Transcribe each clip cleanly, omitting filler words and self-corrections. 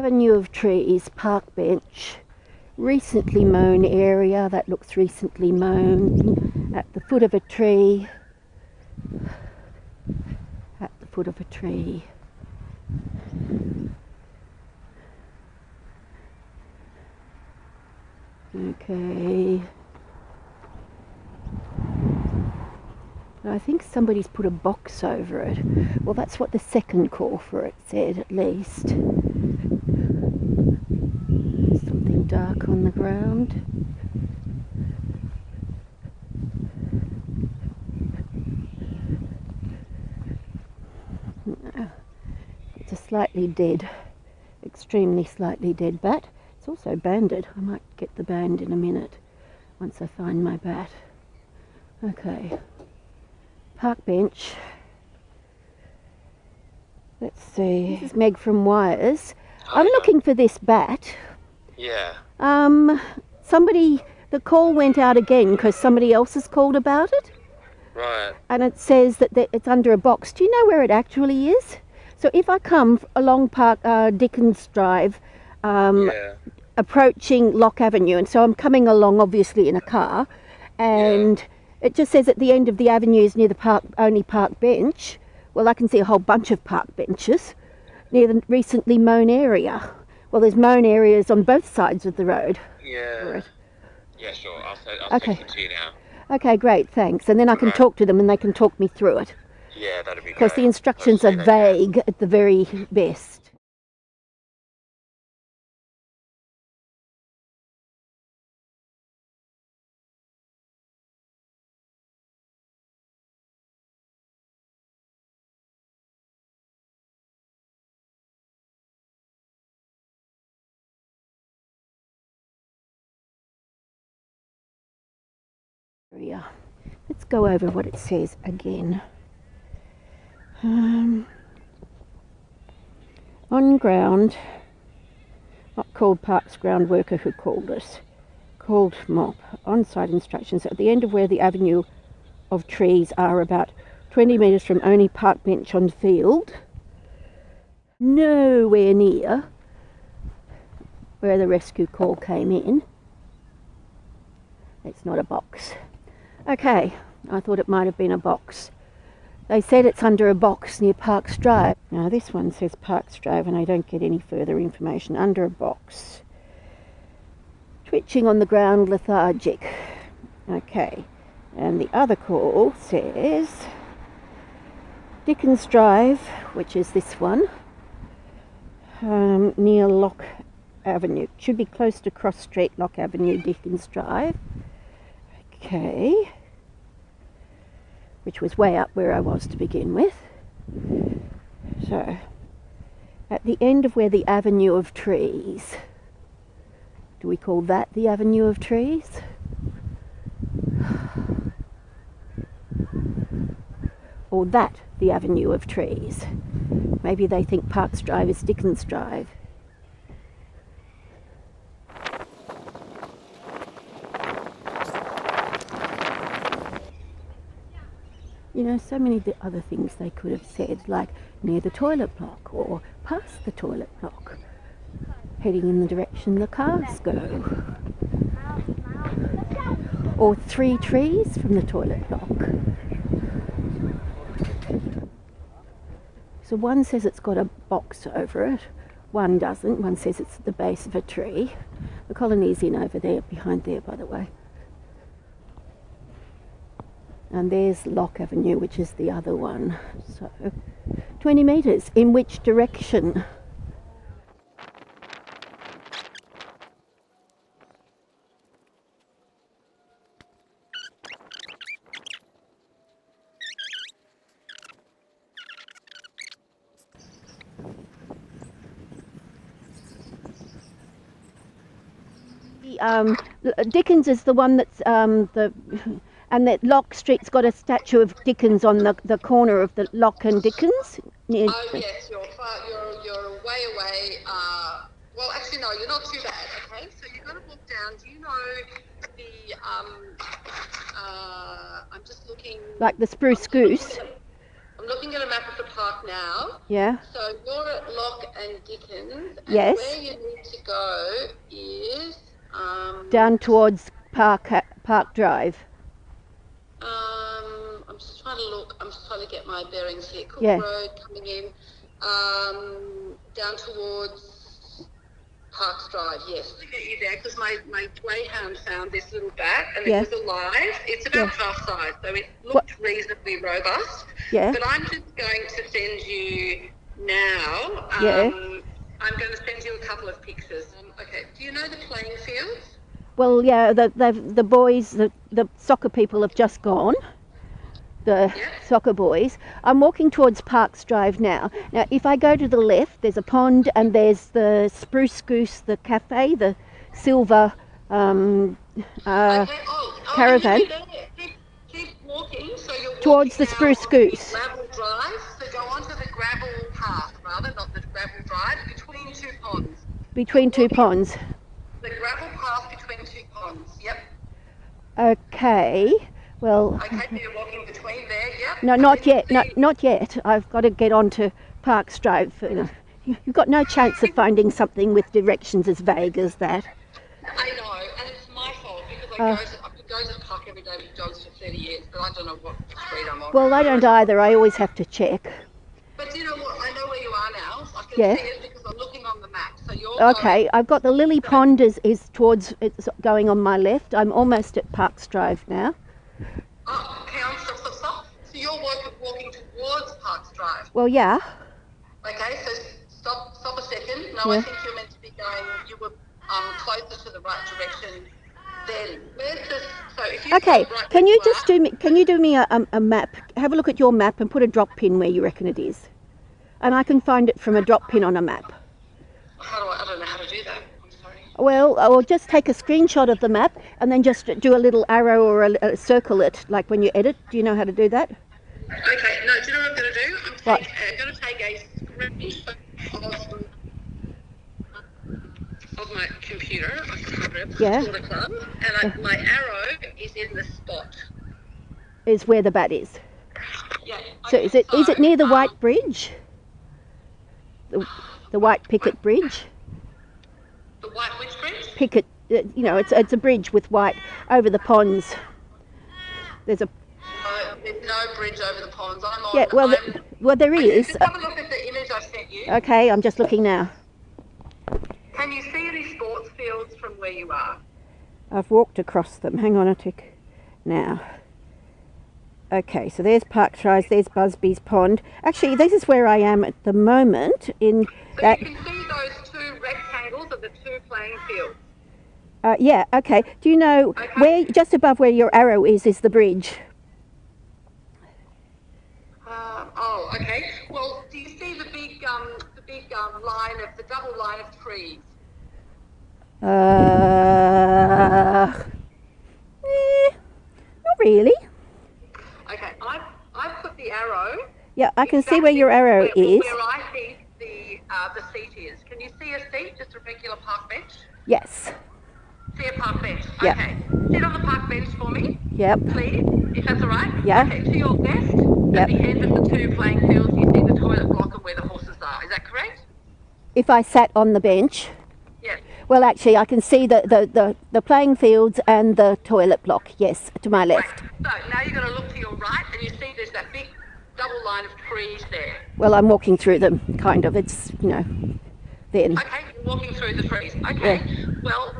Avenue of trees, park bench, recently mown area, that looks recently mown, at the foot of a tree, at the foot of a tree. Okay. I think somebody's put a box over it. Well, that's what the second call for it said, at least. Something dark on the ground. No. It's a slightly dead, extremely slightly dead bat. It's also banded. I might get the band in a minute once I find my bat. Okay. Park bench. Let's see. This is Meg from Wires. I'm looking for this bat. Yeah. Somebody, the call went out again because somebody else has called about it. Right. And it says that it's under a box. Do you know where it actually is? So if I come along Dickens Drive, approaching Loch Avenue, and so I'm coming along obviously in a car, and it just says at the end of the avenue is near the only park bench. Well, I can see a whole bunch of park benches near the recently mown area. Well, there's mown areas on both sides of the road. Yeah. Yeah, sure. I'll okay. speak to you now. Okay, great, thanks. And then I can talk to them and they can talk me through it. Yeah, that'd be great. Because the instructions are vague at the very best. Let's go over what it says again. On ground, not called Parks ground worker who called us, called MOP, on-site instructions at the end of where the avenue of trees are about 20 metres from only park bench on field, nowhere near where the rescue call came in. It's not a box. Okay, I thought it might have been a box. They said it's under a box near Parks Drive. Now this one says Parks Drive and I don't get any further information. Under a box. Twitching on the ground, lethargic. Okay, and the other call says Dickens Drive, which is this one, near Loch Avenue. Should be close to Cross Street, Loch Avenue, Dickens Drive. Okay, which was way up where I was to begin with. So, at the end of where the avenue of trees, do we call that the avenue of trees? Or that the avenue of trees? Maybe they think Parks Drive is Dickens Drive. You know, so many other things they could have said, like near the toilet block or past the toilet block, heading in the direction the cars go. Or 3 trees from the toilet block. So one says it's got a box over it, one doesn't, one says it's at the base of a tree. The colony's in over there, behind there by the way. And there's Loch Avenue, which is the other one. So, 20 metres. In which direction? Dickens is the one that's and that Loch Street's got a statue of Dickens on the corner of the Loch and Dickens. Yeah. Oh yes, you're way away. Well, actually no, you're not too bad. Okay, so you've got to walk down. Do you know the? I'm just looking. Like the Spruce Goose. I'm I'm looking at a map of the park now. Yeah. So you're at Loch and Dickens. And Yes. where you need to go is... Down towards Park Drive. I'm just trying to look. I'm just trying to get my bearings here. Cook Yeah. Road coming in. Down towards Parks Drive, yes. To get you there, because my greyhound found this little bat and Yeah. it was alive. It's about half size, so it looked reasonably robust. Yeah. But I'm just going to send you now. Yeah. I'm going to send you a couple of pictures. Okay. Do you know the playing fields? Well, yeah, the boys, the soccer people have just gone. The soccer boys. I'm walking towards Parks Drive now. Now, if I go to the left, there's a pond and there's the Spruce Goose, the cafe, the silver caravan. Keep walking. So you're Towards walking the Spruce now on Goose. the gravel drive. So go onto the gravel path, rather, not the gravel drive, between two ponds. Between two ponds. The gravel path between two ponds. Yep. Okay. Well. Okay, so you're walking between there. Yep. No, not yet. No, not yet. I've got to get onto Parks Drive. You've got no chance of finding something with directions as vague as that. I know, and it's my fault because I've been going to the park every day with dogs for 30 years, but I don't know what street I'm on. Well, I don't either. I always have to check. But you know what? I know where you are now. I can Yeah. see it because I'm looking on the map. So you're Okay, I've got the Lily Pond is towards, it's going on my left. I'm almost at Parks Drive now. Oh, okay, stop. So you're walking towards Parks Drive. Well, yeah. Okay, so stop a second. No, Yeah. I think you're meant to be going, you were closer to the right direction then. So if you Okay, go right can you where just do me a map? Have a look at your map and put a drop pin where you reckon it is. And I can find it from a drop pin on a map. I don't know how to do that. I'm sorry. Well, I'll just take a screenshot of the map and then just do a little arrow or a circle it, like when you edit. Do you know how to do that? Okay, no, do you know what I'm going to do? I'm going to take a screenshot of my computer. Yeah. Sort of club, and my arrow is in the spot. Is where the bat is. Yeah. So is it near the White Bridge? The White Picket Bridge? The white which bridge? Picket, it's a bridge with white over the ponds. There's There's no bridge over the ponds. I'm on. Yeah, well, there is. Just have a look at the image I sent you. Okay, I'm just looking now. Can you see any sports fields from where you are? I've walked across them. Hang on a tick. Now. Okay, so there's Park Drive, there's Busby's Pond. Actually, this is where I am at the moment. In So that. you can see those two rectangles of the two playing fields. Yeah. Okay. Do you know where, just above where your arrow is the bridge? Okay. Well, do you see the big line of the double line of trees? Not really. Okay. I've put the arrow. Yeah, I can see where your arrow is. Where I think the seat is. Can you see a seat, just a regular park bench? Yes. See a park bench. Yep. Okay. Sit on the park bench for me. Yep. Please, if that's all right. Yeah. Okay. To your left, Yep. at the end of the two playing fields, you see the toilet block and where the horses are. Is that correct? If I sat on the bench. Yes. Well, actually, I can see the playing fields and the toilet block. Yes, to my left. Right. So now you're going to look to your right, and you see there's that big double line of trees there. Well, I'm walking through them, kind of. It's then. Okay, you're walking through the trees. Okay. Yeah. Well,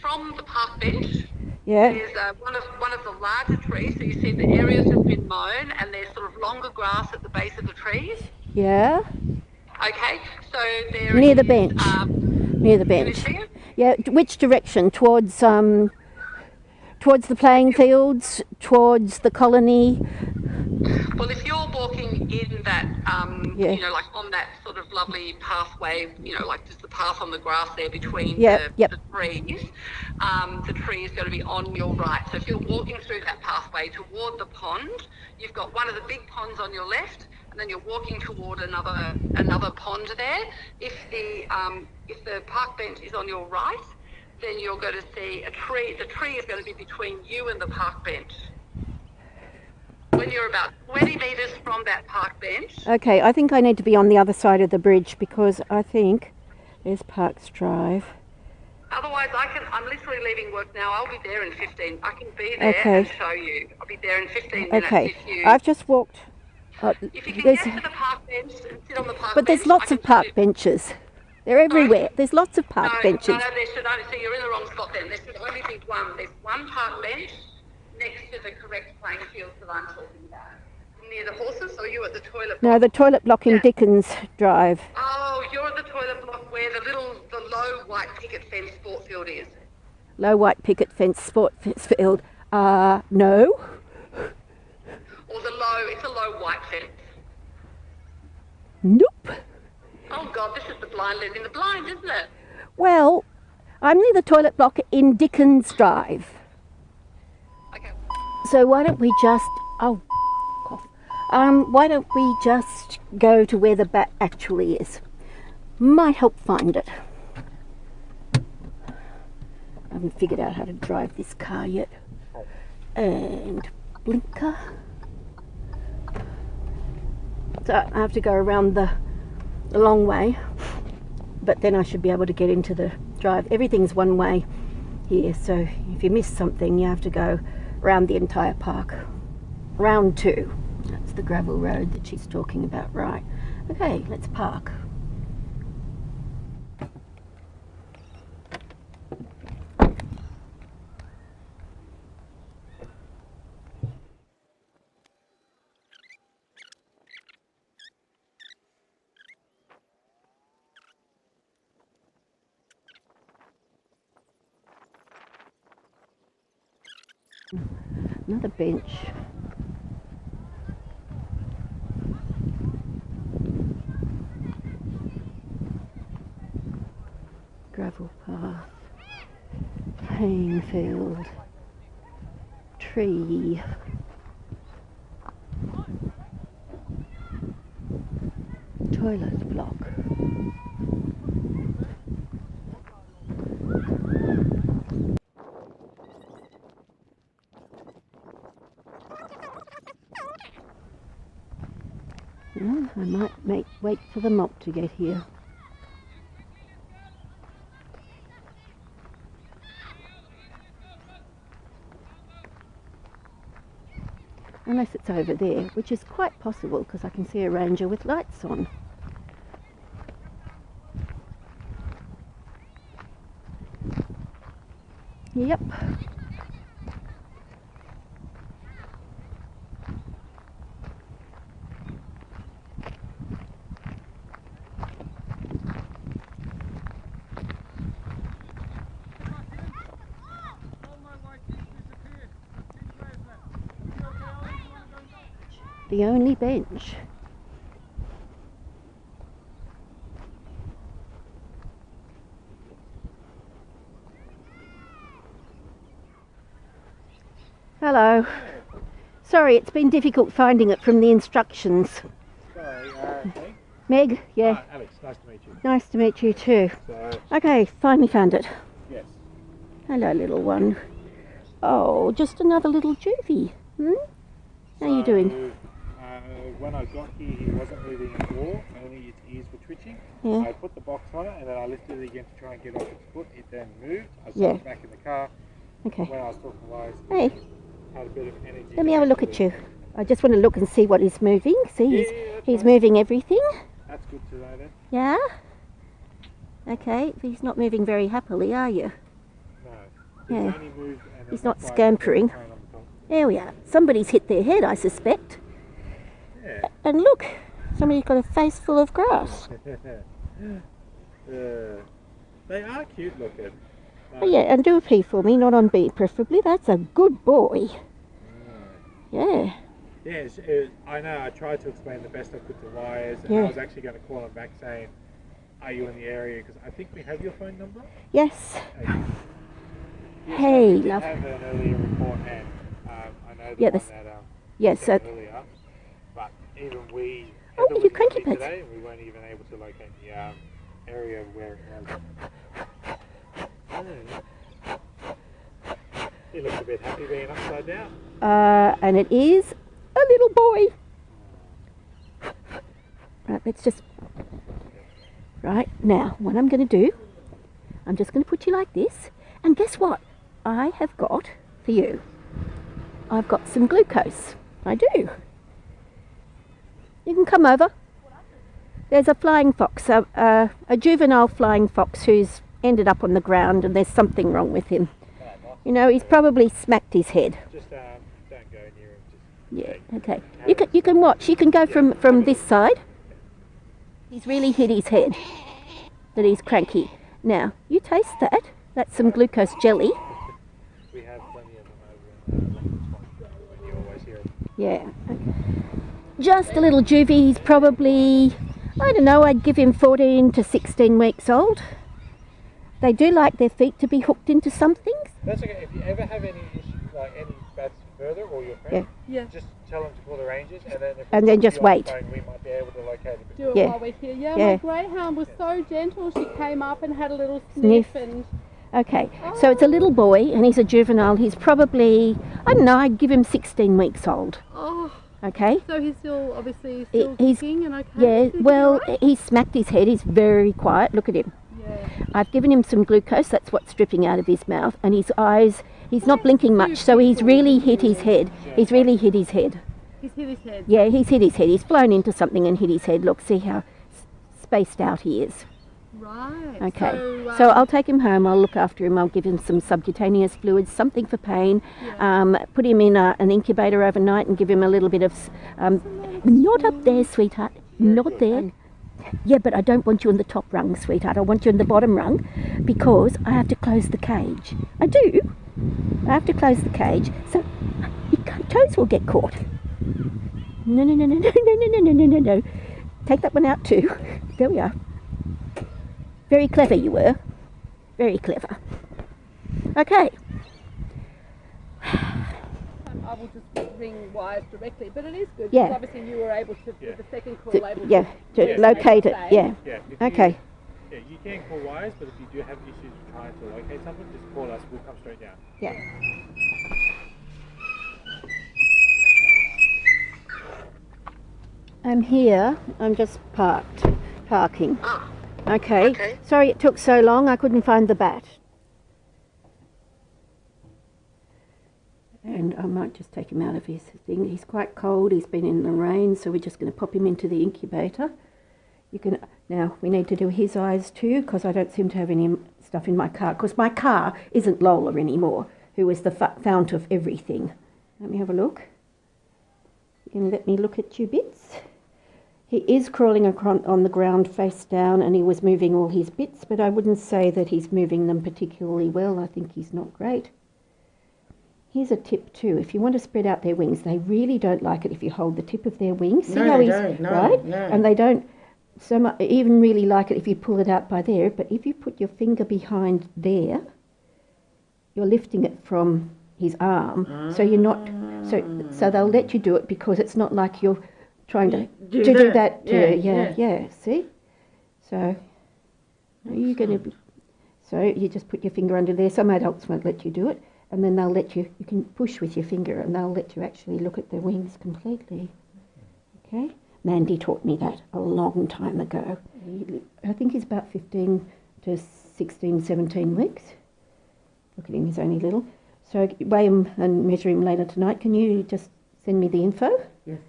from the park bench, Yeah. there's one of the larger trees. So you see the areas have been mown, and there's sort of longer grass at the base of the trees. Yeah. Okay. So there Near the is, bench. Near the can you bench. see it? Yeah. Which direction? Towards the playing fields, towards the colony. Well, if you're walking in that, Yeah. like on that sort of lovely pathway, like just the path on the grass there between Yep, yep. the trees, the tree is going to be on your right. So if you're walking through that pathway toward the pond, you've got one of the big ponds on your left, and then you're walking toward another pond there. If the park bench is on your right, then you're going to see a tree. The tree is going to be between you and the park bench. when you're about 20 metres from that park bench. Okay, I think I need to be on the other side of the bridge because I think there's Parks Drive. Otherwise, I'm literally leaving work now. I'll be there in 15. I can be there Okay. and show you. I'll be there in 15 minutes Okay, if you... I've just walked. If you can there's, get to the park bench and sit on the park but bench... there's lots of park benches. They're everywhere. There's lots of park benches. No, there should only... So you're in the wrong spot then. There should only be one. There's one park bench next to the correct playing field that I'm talking about. Near the horses, or are you at the toilet block? No, the toilet block in Dickens Drive. Oh, you're at the toilet block where the low white picket fence sport field is. Low white picket fence sport field. No. Or it's a low white fence. Nope. Oh God, this is the blind leading the blind, isn't it? Well, I'm near the toilet block in Dickens Drive. Okay. So why don't we just... Oh, cough. Why don't we just go to where the bat actually is? Might help find it. I haven't figured out how to drive this car yet. And blinker. So I have to go around the long way, but then I should be able to get into the drive. Everything's one way here, so if you miss something you have to go around the entire park. Round 2. That's the gravel road that she's talking about, right? Okay, let's park. Another bench. Gravel path. Playing field. Tree. Toilet block. Well, I might wait for the mop to get here. Unless it's over there, which is quite possible because I can see a ranger with lights on. Yep. The only bench. Hello. Sorry, it's been difficult finding it from the instructions. Sorry, Meg? Yeah. Alex, nice to meet you. Nice to meet you too. So, Okay, finally found it. yes. Hello, little one. Oh, just another little juvie. How are you doing? When I got here, he wasn't moving at all. Only his ears were twitching. Yeah. I put the box on it and then I lifted it again to try and get off its foot. It then moved. I set Yeah. it back in the car. Okay. When I was talking wise, Hey, had a bit of energy. let me have a look at you. I just want to look and see what he's moving. See, That's he's nice. moving everything. That's good to know then. Yeah? Okay, he's not moving very happily, are you? No. Yeah. He's only moved and He's that's not why I put the scampering. phone on the top. There we are. Somebody's hit their head, I suspect. Yeah. And look, somebody's got a face full of grass. They are cute looking. Oh yeah, and do a pee for me, not on B preferably. That's a good boy. Yeah. Yes, I know. I tried to explain the best I could to Wires, and Yeah. I was actually going to call him back saying, "Are you in the area?" Because I think we have your phone number. Yes. Yes, Hey, we did love. have an earlier report, and I know the Yeah, one this- that Yes, sent so earlier, but even we Oh, Heather you was cranky busy pets. today, and we weren't even able to locate the area where it was. He looks a bit happy being upside down. and it is little boy. Right, let's just... Right, now, what I'm going to do, I'm just going to put you like this. And guess what? I have got, for you, I've got some glucose. I do. You can come over. There's a flying fox, a juvenile flying fox who's ended up on the ground and there's something wrong with him. You know, he's probably smacked his head. Just don't go near him. Yeah, okay. You can watch. You can go from this side. He's really hit his head. That he's cranky. Now, you taste that. That's some glucose jelly. We have plenty of them over in you always hear them. Yeah. Okay. Just a little juvie. He's probably, I don't know, I'd give him 14 to 16 weeks old. They do like their feet to be hooked into something. That's okay. If you ever have any issues, like any bats further or your friend, just tell them to call the rangers, and then just wait. Phone, we might be able to locate him. Do it while we're here. Yeah, my greyhound was so gentle. She came up and had a little sniff. And okay, so it's a little boy and he's a juvenile. He's probably, I don't know, I'd give him 16 weeks old. oh, Okay. so he's still obviously He's- kicking and okay. Yeah, Is he well, right? he smacked his head. He's very quiet. Look at him. Yeah. I've given him some glucose. That's what's dripping out of his mouth. And his eyes, he's not blinking much. So he's really hit his head. He's really hit his head. He's hit his head. Yeah, he's hit his head. He's flown into something and hit his head. Look, see how spaced out he is. Right. Okay. So, So I'll take him home. I'll look after him. I'll give him some subcutaneous fluids, something for pain. Put him in an incubator overnight and give him a little bit of... not up there, sweetheart. Not there. Yeah, but I don't want you on the top rung, sweetheart. I want you on the bottom rung because I have to close the cage. I do. I have to close the cage so your toes will get caught. No, no, no, no, no, no, no, no, no, no, no. Take that one out too. There we are. Very clever you were. Very clever. Okay. I will just ring wires directly, but it is good. Yeah. Because obviously you were able to, with the second call, To- able yeah, to locate it. Yeah. Yeah. If Okay. You, you can call wires, but if you do have issues trying to locate something, just call us. We'll come straight down. Yeah. I'm here. I'm just parking. Okay. okay. Sorry it took so long. I couldn't find the bat. And I might just take him out of his thing. He's quite cold. He's been in the rain, so we're just going to pop him into the incubator. You can now. We need to do his eyes too, because I don't seem to have any stuff in my car. Because my car isn't Lola anymore, who is the fount of everything. Let me have a look. You can let me look at you bits. He is crawling on the ground face down, and he was moving all his bits, but I wouldn't say that he's moving them particularly well. I think he's not great. Here's a tip too. If you want to spread out their wings, they really don't like it if you hold the tip of their wings. See how they he's don't, no, right? no. And they don't so much even really like it if you pull it out by there. But if you put your finger behind there, you're lifting it from his arm. So you're not. So they'll let you do it because it's not like you're trying to do that. Yeah. See. So are you going to? So you just put your finger under there. Some adults won't let you do it. And then they'll let you can push with your finger and they'll let you actually look at their wings completely. Okay? Mandy taught me that a long time ago. I think he's about 15 to 16, 17 weeks. Look at him, he's only little. So weigh him and measure him later tonight. Can you just send me the info? Yes.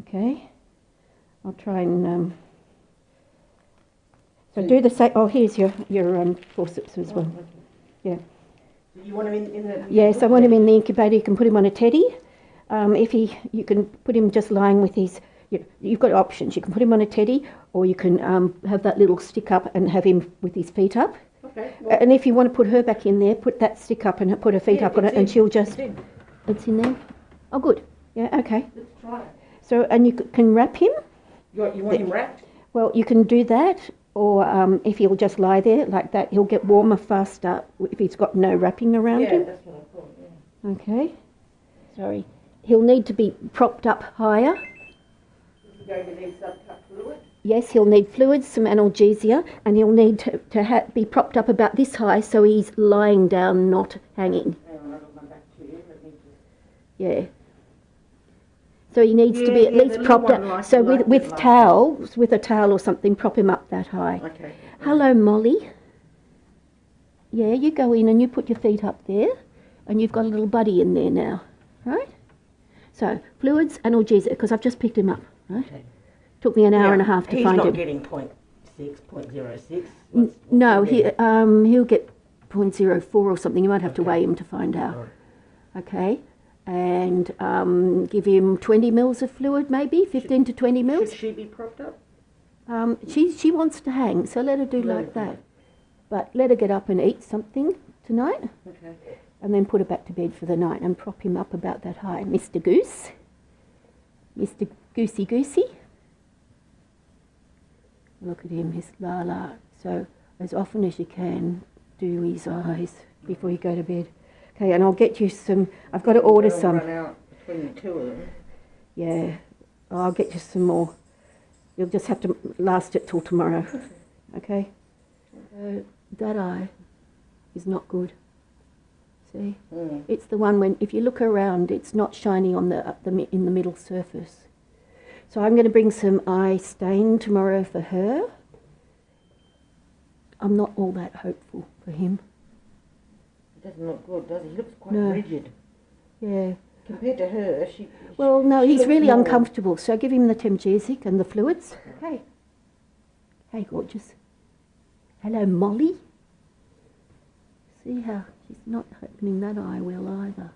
Okay. I'll try and... so do the same... Oh, here's your forceps as well. Yeah. You want him in the... Yes, I want him in the incubator. You can put him on a teddy. You can put him just lying with his... You've got options. You can put him on a teddy, or you can have that little stick up and have him with his feet up. Okay. Well, And if you want to put her back in there, put that stick up and put her feet up on it, and she'll just... It's in there? Oh, good. Yeah, okay. let's try it. So, and you can wrap him. You want him wrapped? Well, you can do that, or if he'll just lie there like that, he'll get warmer faster if he's got no wrapping around him. That's what I thought, yeah. Okay. Sorry. He'll need to be propped up higher. He's going to need subcut fluid. Yes, he'll need fluids, some analgesia, and he'll need to be propped up about this high so he's lying down, not hanging. Hang on, I've got my back to you. Let me just... Yeah. So he needs to be at Yeah, least the propped little one up. likes So it like with that. towels, with a towel or something, prop him up that high. Okay. Hello, Molly. Yeah, you go in and you put your feet up there, and you've got a little buddy in there now, right? So fluids, analgesic, because I've just picked him up, right? Okay. Took me an hour and a half to find He's him. not getting 0.6, 0.06. No, he'll get 0.04 or something. You might have to weigh him to find out. Right. Okay, and give him 20 mils of fluid, maybe 15 to 20 mils. Should she be propped up? She wants to hang, so let her do like that. But let her get up and eat something tonight, Okay. and then put her back to bed for the night and prop him up about that high. Mr. Goose, Mr. Goosey Goosey. Look at him, his la. So as often as you can, do his eyes before you go to bed. Okay, and I'll get you some. I've got to order some. Run out between the two of them. Yeah, I'll get you some more. You'll just have to last it till tomorrow. Okay. That eye is not good. See, it's the one when if you look around, it's not shiny on the in the middle surface. So I'm going to bring some eye stain tomorrow for her. I'm not all that hopeful for him. It doesn't look good, does it? He looks quite No. rigid. Yeah. Compared to her, Well, no, she he's looks really more- uncomfortable. So give him the Temgesic and the fluids. Okay. Hey, gorgeous. Hello, Molly. See how she's not opening that eye well either.